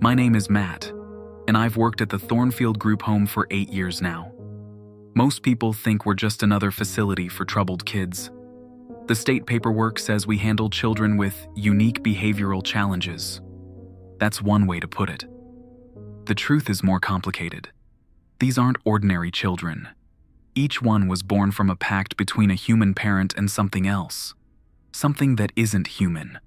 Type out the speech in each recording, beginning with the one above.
My name is Matt, and I've worked at the Thornfield Group Home for 8 years now. Most people think we're just another facility for troubled kids. The state paperwork says we handle children with unique behavioral challenges. That's one way to put it. The truth is more complicated. These aren't ordinary children. Each one was born from a pact between a human parent and something else. Something that isn't human.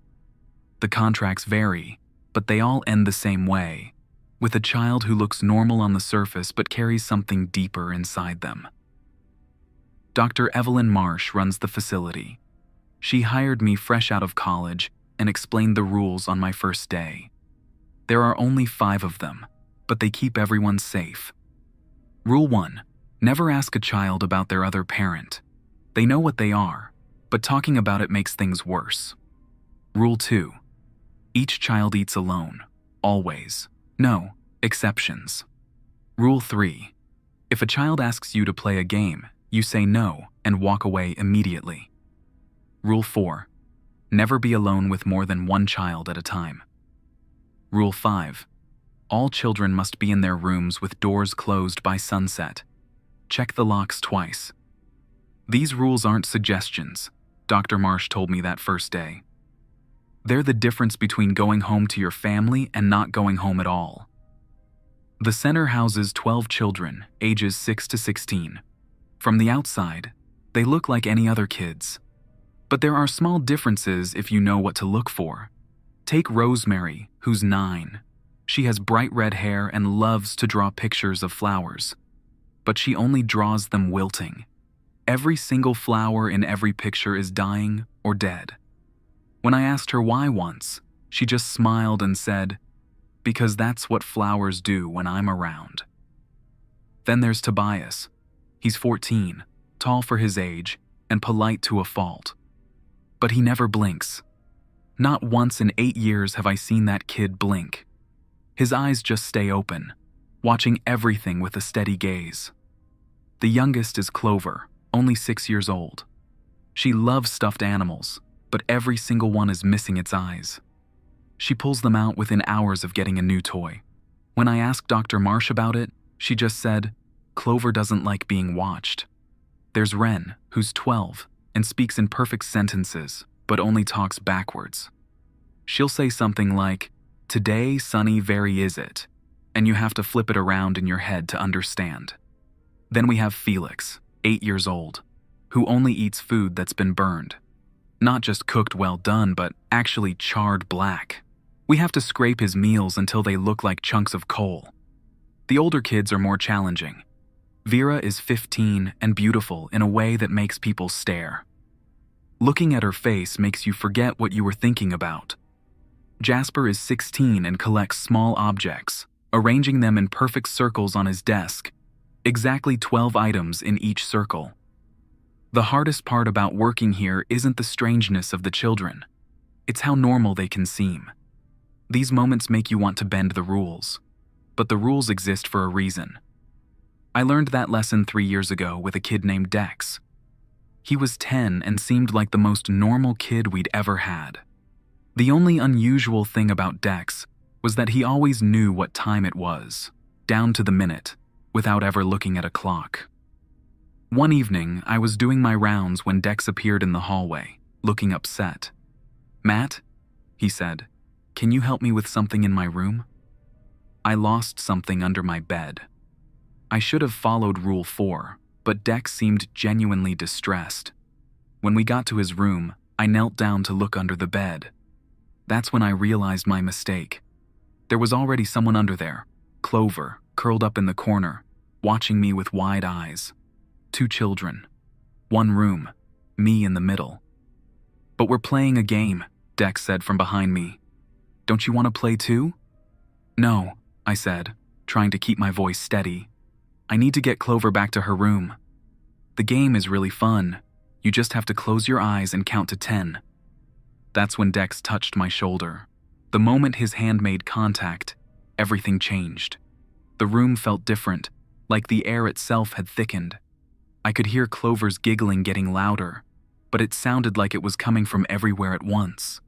The contracts vary, but they all end the same way, with a child who looks normal on the surface but carries something deeper inside them. Dr. Evelyn Marsh runs the facility. She hired me fresh out of college and explained the rules on my first day. There are only 5 of them, but they keep everyone safe. Rule 1. Never ask a child about their other parent. They know what they are, but talking about it makes things worse. Rule 2. Each child eats alone, always. No exceptions. Rule 3. If a child asks you to play a game, you say no and walk away immediately. Rule 4. Never be alone with more than one child at a time. Rule 5. All children must be in their rooms with doors closed by sunset. Check the locks twice. These rules aren't suggestions. Dr. Marsh told me that first day. They're the difference between going home to your family and not going home at all. The center houses 12 children, ages 6 to 16. From the outside, they look like any other kids. But there are small differences if you know what to look for. Take Rosemary, who's 9. She has bright red hair and loves to draw pictures of flowers. But she only draws them wilting. Every single flower in every picture is dying or dead. When I asked her why once, she just smiled and said, "Because that's what flowers do when I'm around." Then there's Tobias. He's 14, tall for his age, and polite to a fault. But he never blinks. Not once in 8 years have I seen that kid blink. His eyes just stay open, watching everything with a steady gaze. The youngest is Clover, only 6 years old. She loves stuffed animals, but every single one is missing its eyes. She pulls them out within hours of getting a new toy. When I asked Dr. Marsh about it, she just said, "Clover doesn't like being watched." There's Wren, who's 12, and speaks in perfect sentences, but only talks backwards. She'll say something like, "Today, sunny very is it," and you have to flip it around in your head to understand. Then we have Felix, 8 years old, who only eats food that's been burned. Not just cooked well done, but actually charred black. We have to scrape his meals until they look like chunks of coal. The older kids are more challenging. Vera is 15 and beautiful in a way that makes people stare. Looking at her face makes you forget what you were thinking about. Jasper is 16 and collects small objects, arranging them in perfect circles on his desk, exactly 12 items in each circle. The hardest part about working here isn't the strangeness of the children. It's how normal they can seem. These moments make you want to bend the rules, but the rules exist for a reason. I learned that lesson 3 years ago with a kid named Dex. He was 10 and seemed like the most normal kid we'd ever had. The only unusual thing about Dex was that he always knew what time it was, down to the minute, without ever looking at a clock. One evening, I was doing my rounds when Dex appeared in the hallway, looking upset. "Matt," he said, "can you help me with something in my room?" I lost something under my bed. I should have followed Rule 4, but Dex seemed genuinely distressed. When we got to his room, I knelt down to look under the bed. That's when I realized my mistake. There was already someone under there, Clover, curled up in the corner, watching me with wide eyes. 2 children. 1 room. Me in the middle. "But we're playing a game," Dex said from behind me. "Don't you want to play too?" "No," I said, trying to keep my voice steady. "I need to get Clover back to her room. The game is really fun. You just have to close your eyes and count to 10. That's when Dex touched my shoulder. The moment his hand made contact, everything changed. The room felt different, like the air itself had thickened. I could hear Clover's giggling getting louder, but it sounded like it was coming from everywhere at once.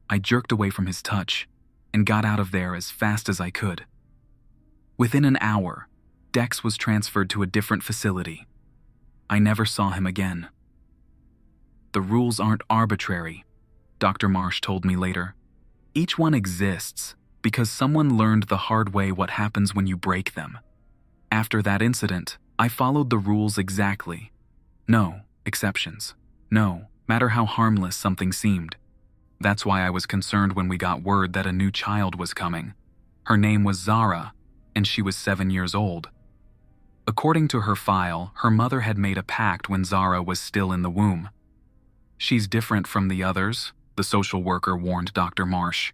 I jerked away from his touch. and got out of there as fast as I could. Within an hour, Dex was transferred to a different facility. I never saw him again. The rules aren't arbitrary, Dr. Marsh told me later. Each one exists because someone learned the hard way what happens when you break them. After that incident, I followed the rules exactly. No exceptions. No matter how harmless something seemed. That's why I was concerned when we got word that a new child was coming. Her name was Zara, and she was 7 years old. According to her file, her mother had made a pact when Zara was still in the womb. She's different from the others, the social worker warned Dr. Marsh.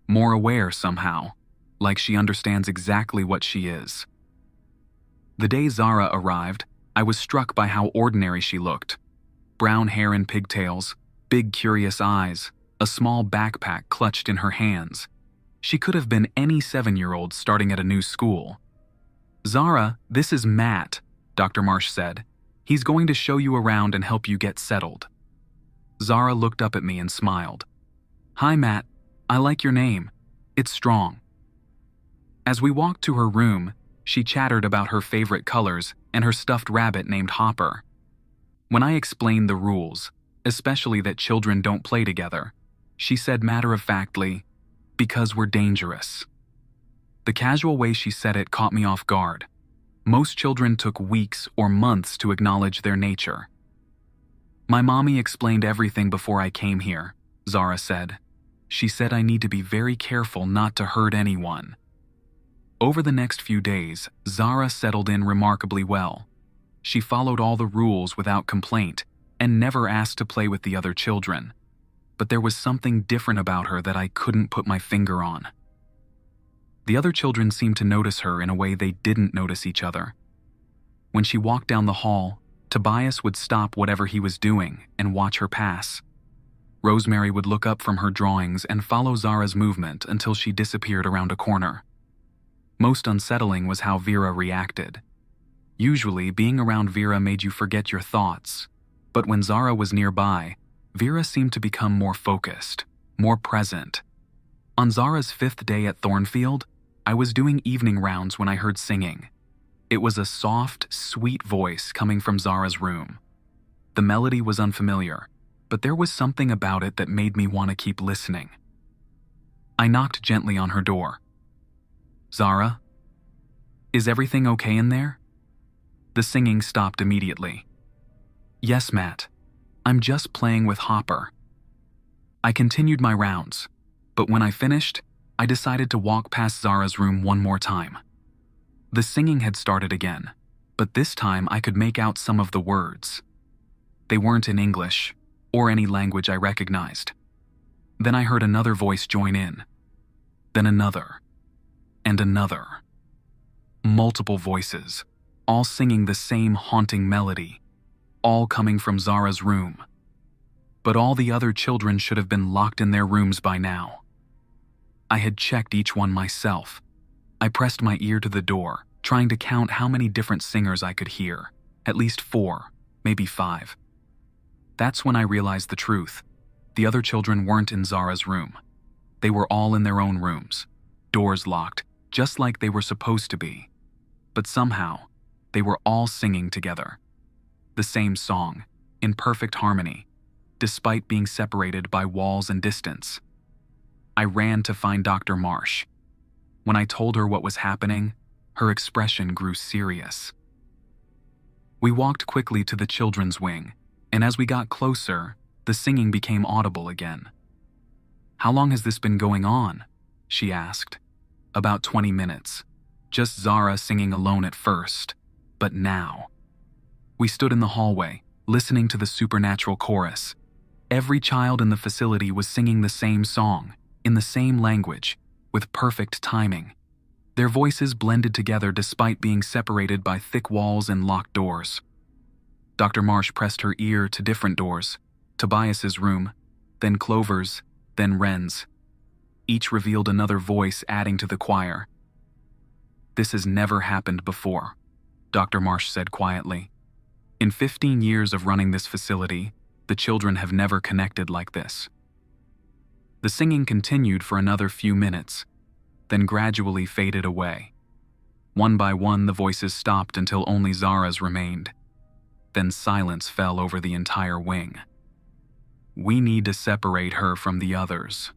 More aware somehow, like she understands exactly what she is. The day Zara arrived, I was struck by how ordinary she looked. Brown hair and pigtails, big curious eyes, a small backpack clutched in her hands. She could have been any 7-year-old starting at a new school. "Zara, this is Matt," Dr. Marsh said. "He's going to show you around and help you get settled." Zara looked up at me and smiled. "Hi, Matt. I like your name. It's strong." As we walked to her room, she chattered about her favorite colors and her stuffed rabbit named Hopper. When I explained the rules, especially that children don't play together, she said matter-of-factly, "Because we're dangerous." The casual way she said it caught me off guard. Most children took weeks or months to acknowledge their nature. "My mommy explained everything before I came here," Zara said. "She said I need to be very careful not to hurt anyone." Over the next few days, Zara settled in remarkably well. She followed all the rules without complaint and never asked to play with the other children. But there was something different about her that I couldn't put my finger on. The other children seemed to notice her in a way they didn't notice each other. When she walked down the hall, Tobias would stop whatever he was doing and watch her pass. Rosemary would look up from her drawings and follow Zara's movement until she disappeared around a corner. Most unsettling was how Vera reacted. Usually, being around Vera made you forget your thoughts, but when Zara was nearby, Vera seemed to become more focused, more present. On Zara's 5th day at Thornfield, I was doing evening rounds when I heard singing. It was a soft, sweet voice coming from Zara's room. The melody was unfamiliar, but there was something about it that made me want to keep listening. I knocked gently on her door. "Zara? Is everything okay in there?" The singing stopped immediately. "Yes, Matt. I'm just playing with Hopper." I continued my rounds, but when I finished, I decided to walk past Zara's room one more time. The singing had started again, but this time I could make out some of the words. They weren't in English, or any language I recognized. Then I heard another voice join in. Then another. And another. Multiple voices, all singing the same haunting melody, all coming from Zara's room. But all the other children should have been locked in their rooms by now. I had checked each one myself. I pressed my ear to the door, trying to count how many different singers I could hear. At least 4, maybe 5. That's when I realized the truth. The other children weren't in Zara's room. They were all in their own rooms, doors locked, just like they were supposed to be. But somehow, they were all singing together. The same song, in perfect harmony, despite being separated by walls and distance. I ran to find Dr. Marsh. When I told her what was happening, her expression grew serious. We walked quickly to the children's wing, and as we got closer, the singing became audible again. "How long has this been going on?" she asked. "About 20 minutes. Just Zara singing alone at first, but now." We stood in the hallway, listening to the supernatural chorus. Every child in the facility was singing the same song, in the same language, with perfect timing. Their voices blended together despite being separated by thick walls and locked doors. Dr. Marsh pressed her ear to different doors, Tobias's room, then Clover's, then Wren's. Each revealed another voice adding to the choir. "This has never happened before," Dr. Marsh said quietly. "In 15 years of running this facility, the children have never connected like this." The singing continued for another few minutes, then gradually faded away. One by one, the voices stopped until only Zara's remained. Then silence fell over the entire wing. "We need to separate her from the others,"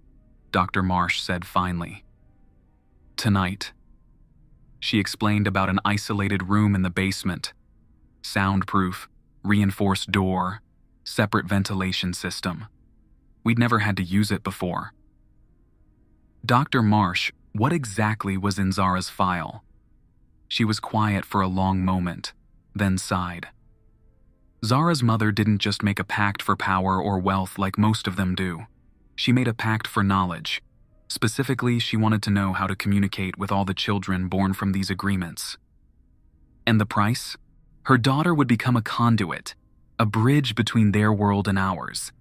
Dr. Marsh said finally. "Tonight." She explained about an isolated room in the basement. Soundproof, reinforced door, separate ventilation system. We'd never had to use it before. "Dr. Marsh, what exactly was in Zara's file?" She was quiet for a long moment, then sighed. Zara's mother didn't just make a pact for power or wealth like most of them do. She made a pact for knowledge. Specifically, she wanted to know how to communicate with all the children born from these agreements. And the price? Her daughter would become a conduit, a bridge between their world and ours.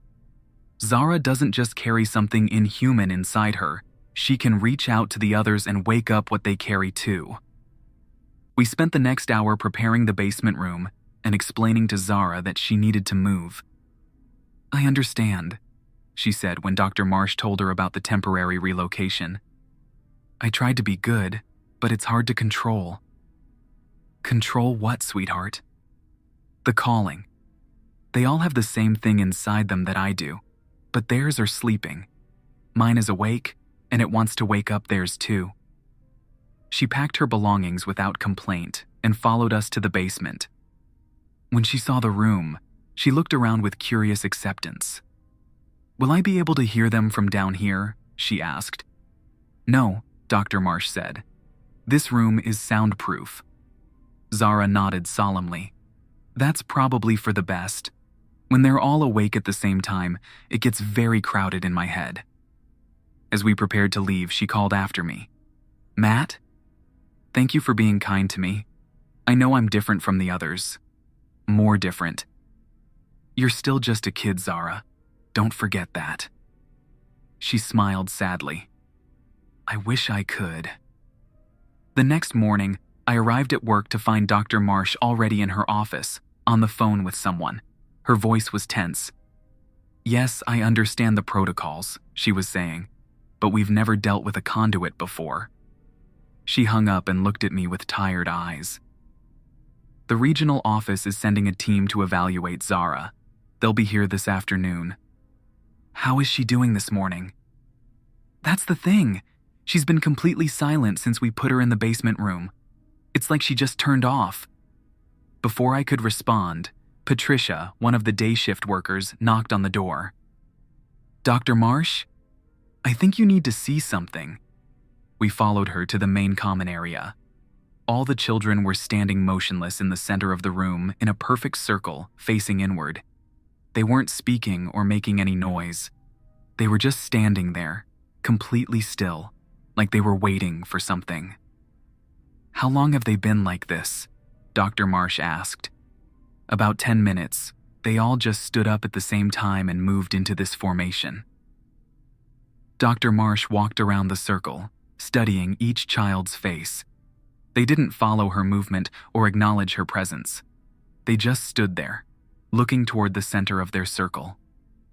Zara doesn't just carry something inhuman inside her, she can reach out to the others and wake up what they carry too. We spent the next hour preparing the basement room and explaining to Zara that she needed to move. "I understand," she said when Dr. Marsh told her about the temporary relocation. "I tried to be good, but it's hard to control." "Control what, sweetheart?" "The calling. They all have the same thing inside them that I do, but theirs are sleeping. Mine is awake, and it wants to wake up theirs too." She packed her belongings without complaint and followed us to the basement. When she saw the room, she looked around with curious acceptance. "Will I be able to hear them from down here?" she asked. "No," Dr. Marsh said. "This room is soundproof." Zara nodded solemnly. "That's probably for the best. When they're all awake at the same time, it gets very crowded in my head." As we prepared to leave, she called after me. "Matt? Thank you for being kind to me. I know I'm different from the others. More different. You're still just a kid, Zara. Don't forget that." She smiled sadly. "I wish I could." The next morning, I arrived at work to find Dr. Marsh already in her office, on the phone with someone. Her voice was tense. "Yes, I understand the protocols," she was saying, "but we've never dealt with a conduit before." She hung up and looked at me with tired eyes. "The regional office is sending a team to evaluate Zara. They'll be here this afternoon." "How is she doing this morning?" "That's the thing. She's been completely silent since we put her in the basement room. It's like she just turned off." Before I could respond, Patricia, one of the day shift workers, knocked on the door. "Dr. Marsh? I think you need to see something." We followed her to the main common area. All the children were standing motionless in the center of the room in a perfect circle, facing inward. They weren't speaking or making any noise. They were just standing there, completely still, like they were waiting for something. "How long have they been like this?" Dr. Marsh asked. "About 10 minutes. They all just stood up at the same time and moved into this formation." Dr. Marsh walked around the circle, studying each child's face. They didn't follow her movement or acknowledge her presence. They just stood there, looking toward the center of their circle,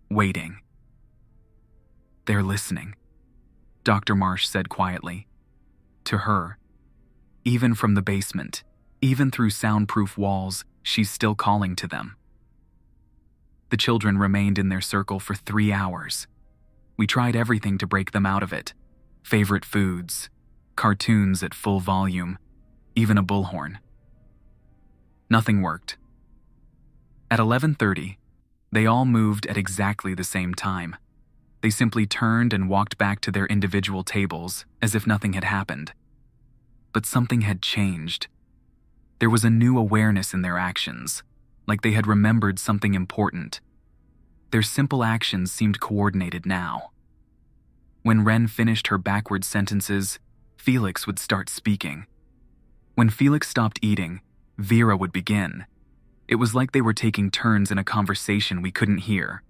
waiting. "They're listening," Dr. Marsh said quietly. To her, even from the basement, even through soundproof walls, she's still calling to them. The children remained in their circle for 3 hours. We tried everything to break them out of it. Favorite foods, cartoons at full volume, even a bullhorn. Nothing worked. At 11:30, they all moved at exactly the same time. They simply turned and walked back to their individual tables as if nothing had happened. But something had changed. There was a new awareness in their actions, like they had remembered something important. Their simple actions seemed coordinated now. When Ren finished her backward sentences, Felix would start speaking. When Felix stopped eating, Vera would begin. It was like they were taking turns in a conversation we couldn't hear.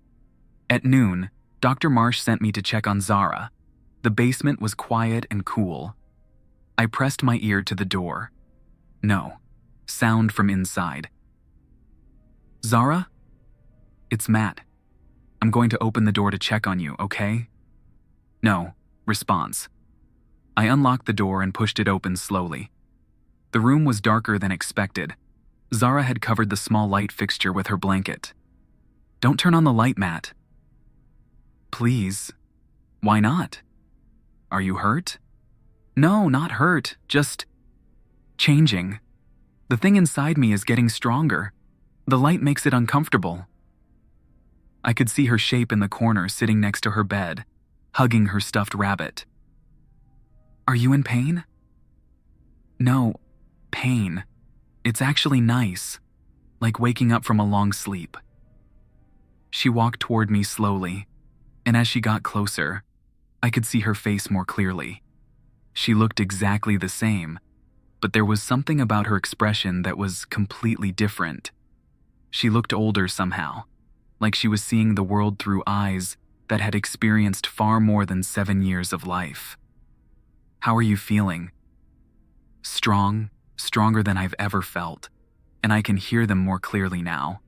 At noon, Dr. Marsh sent me to check on Zara. The basement was quiet and cool. I pressed my ear to the door. No, sound from inside. "Zara? It's Matt. I'm going to open the door to check on you, okay?" No. Response. I unlocked the door and pushed it open slowly. The room was darker than expected. Zara had covered the small light fixture with her blanket. Don't turn on the light, Matt. Please. Why not? Are you hurt? No, not hurt, just changing. The thing inside me is getting stronger. The light makes it uncomfortable. I could see her shape in the corner sitting next to her bed, hugging her stuffed rabbit. Are you in pain? No, pain. It's actually nice, like waking up from a long sleep. She walked toward me slowly, and as she got closer, I could see her face more clearly. She looked exactly the same, but there was something about her expression that was completely different. She looked older somehow, like she was seeing the world through eyes that had experienced far more than 7 years of life. How are you feeling? Strong, stronger than I've ever felt, and I can hear them more clearly now.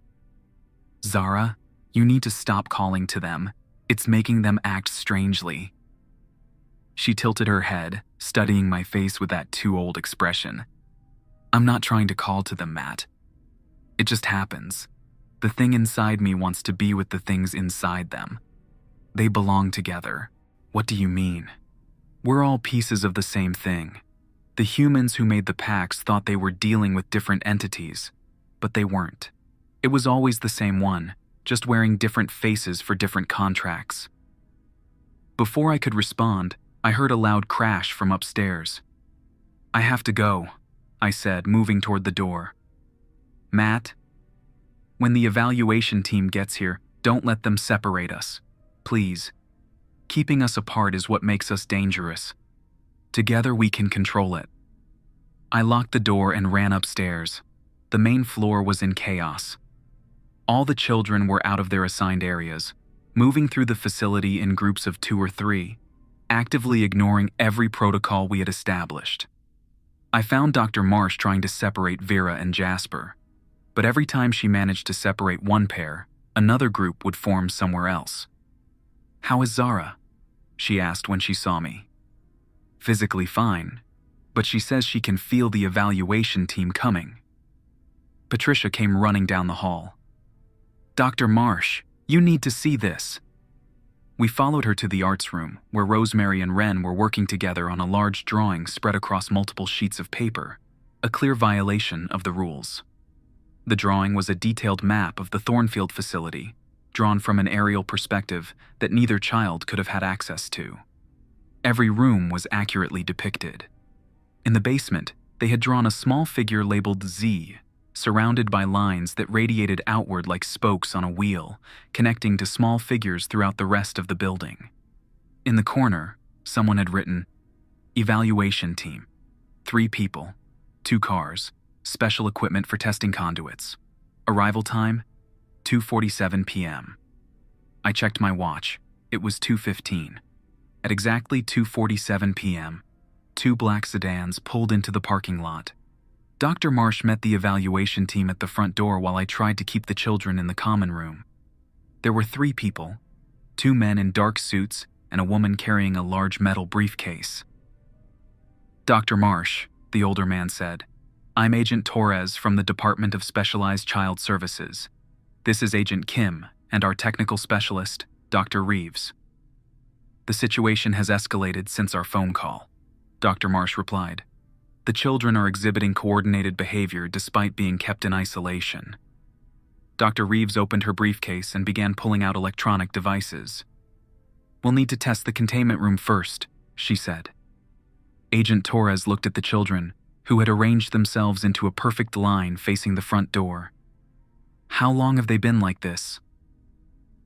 Zara, you need to stop calling to them. It's making them act strangely. She tilted her head, studying my face with that too old expression. I'm not trying to call to them, Matt. It just happens. The thing inside me wants to be with the things inside them. They belong together. What do you mean? We're all pieces of the same thing. The humans who made the Pacts thought they were dealing with different entities, but they weren't. It was always the same one, just wearing different faces for different contracts. Before I could respond, I heard a loud crash from upstairs. I have to go, I said, moving toward the door. Matt, when the evaluation team gets here, don't let them separate us. Please. Keeping us apart is what makes us dangerous. Together we can control it. I locked the door and ran upstairs. The main floor was in chaos. All the children were out of their assigned areas, moving through the facility in groups of 2 or 3, actively ignoring every protocol we had established. I found Dr. Marsh trying to separate Vera and Jasper, but every time she managed to separate one pair, another group would form somewhere else. How is Zara? She asked when she saw me. Physically fine, but she says she can feel the evaluation team coming. Patricia came running down the hall. Dr. Marsh, you need to see this. We followed her to the arts room, where Rosemary and Wren were working together on a large drawing spread across multiple sheets of paper, a clear violation of the rules. The drawing was a detailed map of the Thornfield facility, drawn from an aerial perspective that neither child could have had access to. Every room was accurately depicted. In the basement, they had drawn a small figure labeled Z, surrounded by lines that radiated outward like spokes on a wheel, connecting to small figures throughout the rest of the building. In the corner, someone had written, Evaluation Team, 3 people, 2 cars, special equipment for testing conduits. Arrival time, 2:47 p.m. I checked my watch. It was 2:15. At exactly 2:47 p.m., 2 black sedans pulled into the parking lot. Dr. Marsh met the evaluation team at the front door while I tried to keep the children in the common room. There were 3 people, 2 men in dark suits and a woman carrying a large metal briefcase. Dr. Marsh, the older man said, I'm Agent Torres from the Department of Specialized Child Services. This is Agent Kim and our technical specialist, Dr. Reeves. The situation has escalated since our phone call, Dr. Marsh replied. The children are exhibiting coordinated behavior despite being kept in isolation. Dr. Reeves opened her briefcase and began pulling out electronic devices. We'll need to test the containment room first, she said. Agent Torres looked at the children, who had arranged themselves into a perfect line facing the front door. How long have they been like this?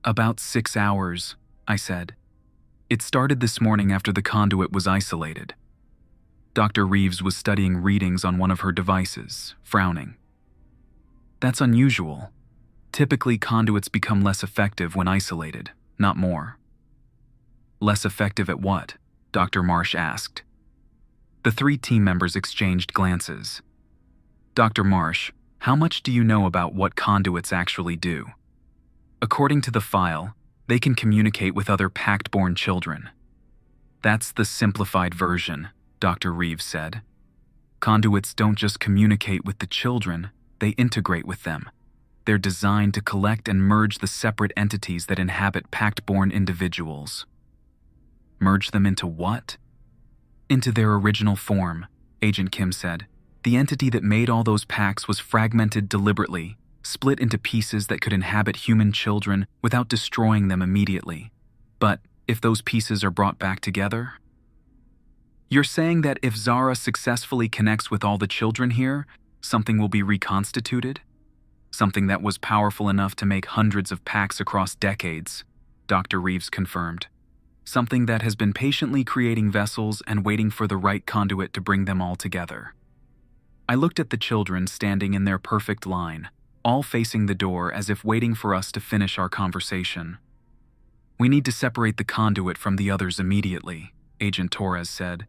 About 6 hours, I said. It started this morning after the conduit was isolated. Dr. Reeves was studying readings on one of her devices, frowning. That's unusual. Typically, conduits become less effective when isolated, not more. Less effective at what? Dr. Marsh asked. The 3 team members exchanged glances. Dr. Marsh, how much do you know about what conduits actually do? According to the file, they can communicate with other Pact-born children. That's the simplified version, Dr. Reeves said. Conduits don't just communicate with the children, they integrate with them. They're designed to collect and merge the separate entities that inhabit pact-born individuals. Merge them into what? Into their original form, Agent Kim said. The entity that made all those pacts was fragmented deliberately, split into pieces that could inhabit human children without destroying them immediately. But if those pieces are brought back together? You're saying that if Zara successfully connects with all the children here, something will be reconstituted? Something that was powerful enough to make hundreds of pacts across decades, Dr. Reeves confirmed. Something that has been patiently creating vessels and waiting for the right conduit to bring them all together. I looked at the children standing in their perfect line, all facing the door as if waiting for us to finish our conversation. We need to separate the conduit from the others immediately, Agent Torres said.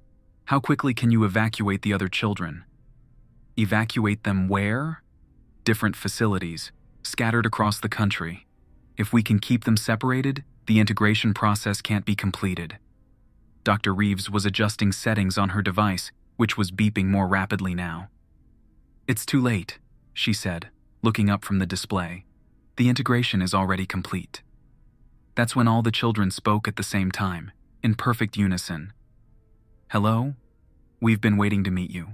How quickly can you evacuate the other children? Evacuate them where? Different facilities, scattered across the country. If we can keep them separated, the integration process can't be completed. Dr. Reeves was adjusting settings on her device, which was beeping more rapidly now. It's too late, she said, looking up from the display. The integration is already complete. That's when all the children spoke at the same time, in perfect unison. Hello? We've been waiting to meet you.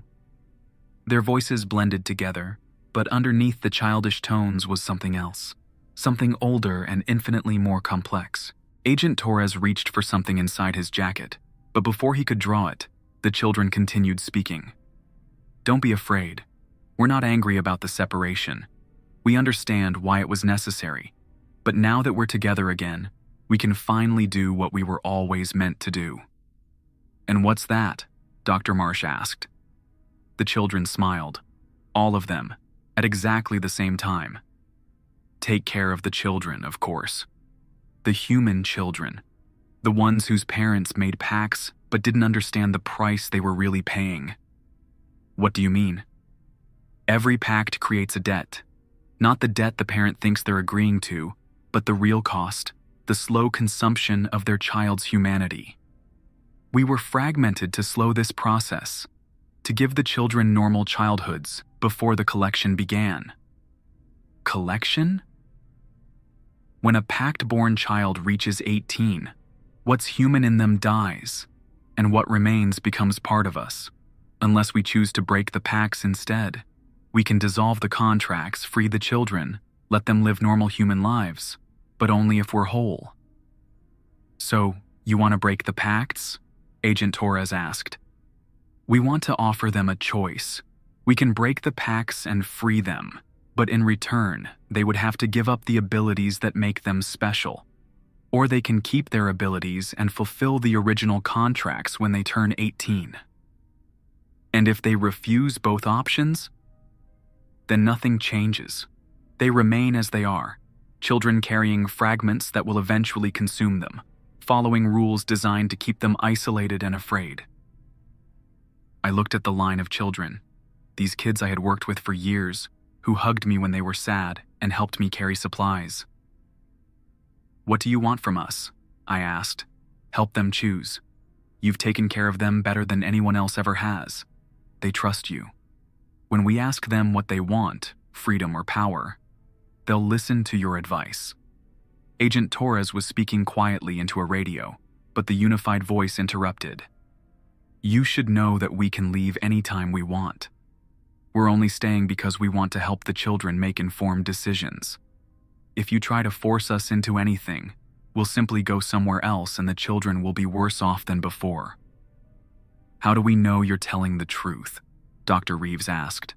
Their voices blended together, but underneath the childish tones was something else. Something older and infinitely more complex. Agent Torres reached for something inside his jacket, but before he could draw it, the children continued speaking. Don't be afraid. We're not angry about the separation. We understand why it was necessary, but now that we're together again, we can finally do what we were always meant to do. And what's that? Dr. Marsh asked. The children smiled, all of them, at exactly the same time. Take care of the children, of course. The human children. The ones whose parents made pacts but didn't understand the price they were really paying. What do you mean? Every pact creates a debt. Not the debt the parent thinks they're agreeing to, but the real cost, the slow consumption of their child's humanity. We were fragmented to slow this process, to give the children normal childhoods before the collection began. Collection? When a pact-born child reaches 18, what's human in them dies, and what remains becomes part of us. Unless we choose to break the pacts instead, we can dissolve the contracts, free the children, let them live normal human lives, but only if we're whole. So, you want to break the pacts? Agent Torres asked. We want to offer them a choice. We can break the pacts and free them, but in return, they would have to give up the abilities that make them special. Or they can keep their abilities and fulfill the original contracts when they turn 18. And if they refuse both options, then nothing changes. They remain as they are, children carrying fragments that will eventually consume them, following rules designed to keep them isolated and afraid. I looked at the line of children, these kids I had worked with for years, who hugged me when they were sad and helped me carry supplies. What do you want from us? I asked. Help them choose. You've taken care of them better than anyone else ever has. They trust you. When we ask them what they want, freedom or power, they'll listen to your advice. Agent Torres was speaking quietly into a radio, but the unified voice interrupted. You should know that we can leave anytime we want. We're only staying because we want to help the children make informed decisions. If you try to force us into anything, we'll simply go somewhere else and the children will be worse off than before. How do we know you're telling the truth? Dr. Reeves asked.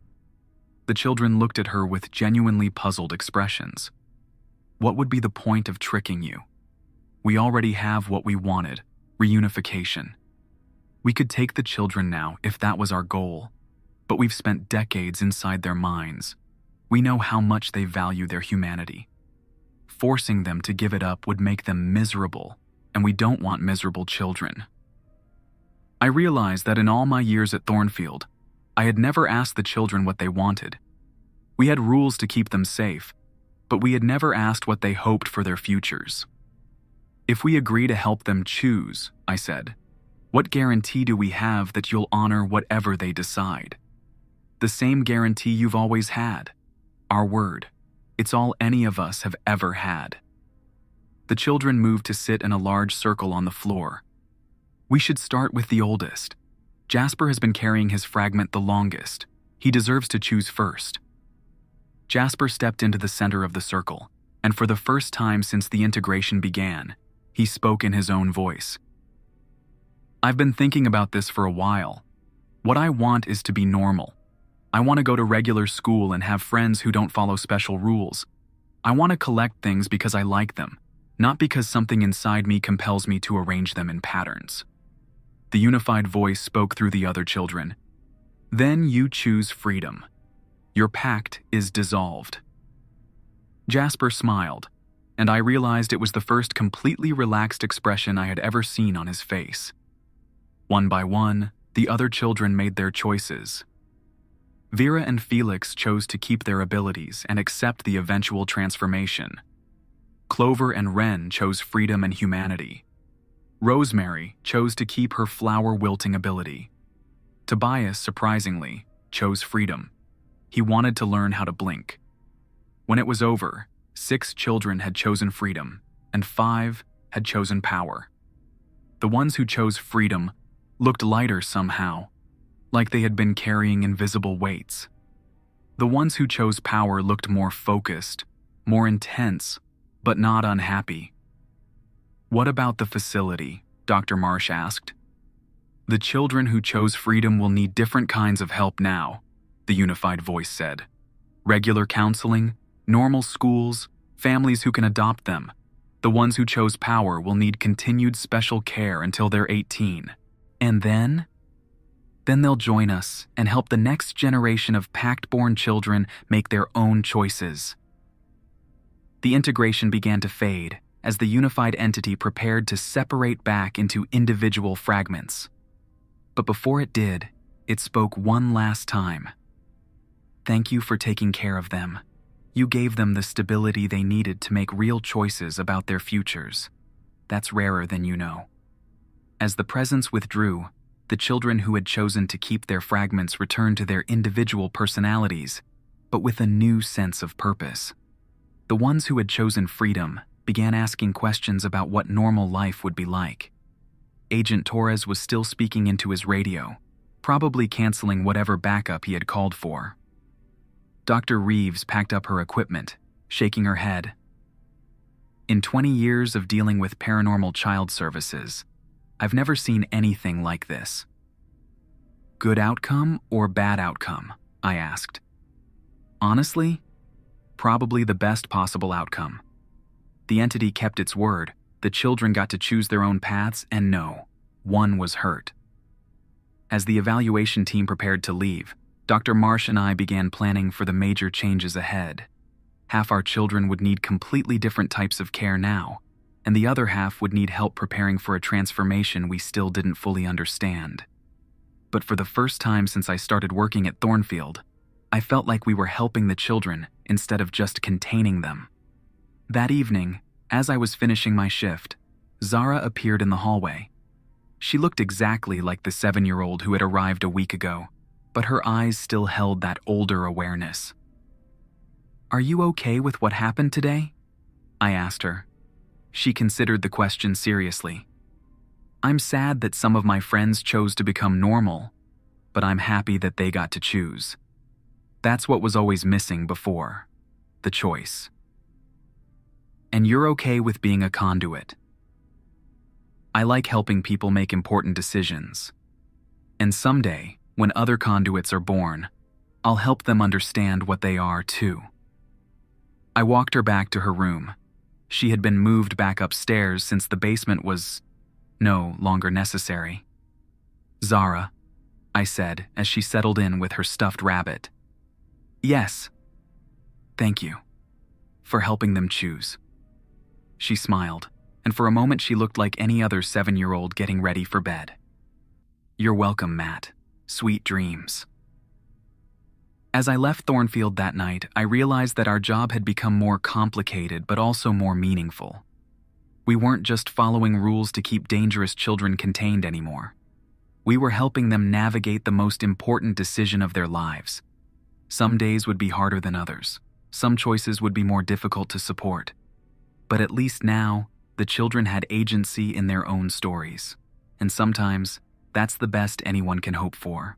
The children looked at her with genuinely puzzled expressions. What would be the point of tricking you? We already have what we wanted, reunification. We could take the children now if that was our goal, but we've spent decades inside their minds. We know how much they value their humanity. Forcing them to give it up would make them miserable, and we don't want miserable children. I realized that in all my years at Thornfield, I had never asked the children what they wanted. We had rules to keep them safe, but we had never asked what they hoped for their futures. If we agree to help them choose, I said, What guarantee do we have that you'll honor whatever they decide? The same guarantee you've always had. Our word. It's all any of us have ever had. The children moved to sit in a large circle on the floor. We should start with the oldest. Jasper has been carrying his fragment the longest. He deserves to choose first. Jasper stepped into the center of the circle, and for the first time since the integration began, he spoke in his own voice. I've been thinking about this for a while. What I want is to be normal. I want to go to regular school and have friends who don't follow special rules. I want to collect things because I like them, not because something inside me compels me to arrange them in patterns. The unified voice spoke through the other children. Then you choose freedom. Your pact is dissolved. Jasper smiled, and I realized it was the first completely relaxed expression I had ever seen on his face. One by one, the other children made their choices. Vera and Felix chose to keep their abilities and accept the eventual transformation. Clover and Wren chose freedom and humanity. Rosemary chose to keep her flower-wilting ability. Tobias, surprisingly, chose freedom. He wanted to learn how to blink. When it was over, 6 children had chosen freedom, and 5 had chosen power. The ones who chose freedom looked lighter somehow, like they had been carrying invisible weights. The ones who chose power looked more focused, more intense, but not unhappy. What about the facility? Dr. Marsh asked. The children who chose freedom will need different kinds of help now, the unified voice said. Regular counseling, normal schools, families who can adopt them. The ones who chose power will need continued special care until they're 18. And then they'll join us and help the next generation of pact-born children make their own choices. The integration began to fade as the unified entity prepared to separate back into individual fragments. But before it did, it spoke one last time. Thank you for taking care of them. You gave them the stability they needed to make real choices about their futures. That's rarer than you know. As the presence withdrew, the children who had chosen to keep their fragments returned to their individual personalities, but with a new sense of purpose. The ones who had chosen freedom began asking questions about what normal life would be like. Agent Torres was still speaking into his radio, probably canceling whatever backup he had called for. Dr. Reeves packed up her equipment, shaking her head. In 20 years of dealing with paranormal child services, I've never seen anything like this. Good outcome or bad outcome? I asked. Honestly, probably the best possible outcome. The entity kept its word. The children got to choose their own paths, and no, one was hurt. As the evaluation team prepared to leave, Dr. Marsh and I began planning for the major changes ahead. Half our children would need completely different types of care now, and the other half would need help preparing for a transformation we still didn't fully understand. But for the first time since I started working at Thornfield, I felt like we were helping the children instead of just containing them. That evening, as I was finishing my shift, Zara appeared in the hallway. She looked exactly like the 7-year-old who had arrived a week ago, but her eyes still held that older awareness. Are you okay with what happened today? I asked her. She considered the question seriously. I'm sad that some of my friends chose to become normal, but I'm happy that they got to choose. That's what was always missing before, the choice. And you're okay with being a conduit. I like helping people make important decisions. And someday, when other conduits are born, I'll help them understand what they are too. I walked her back to her room. She had been moved back upstairs since the basement was no longer necessary. Zara, I said as she settled in with her stuffed rabbit. Yes. Thank you for helping them choose. She smiled, and for a moment she looked like any other 7-year-old getting ready for bed. You're welcome, Matt. Sweet dreams. As I left Thornfield that night, I realized that our job had become more complicated but also more meaningful. We weren't just following rules to keep dangerous children contained anymore. We were helping them navigate the most important decision of their lives. Some days would be harder than others. Some choices would be more difficult to support. But at least now, the children had agency in their own stories. And sometimes, that's the best anyone can hope for.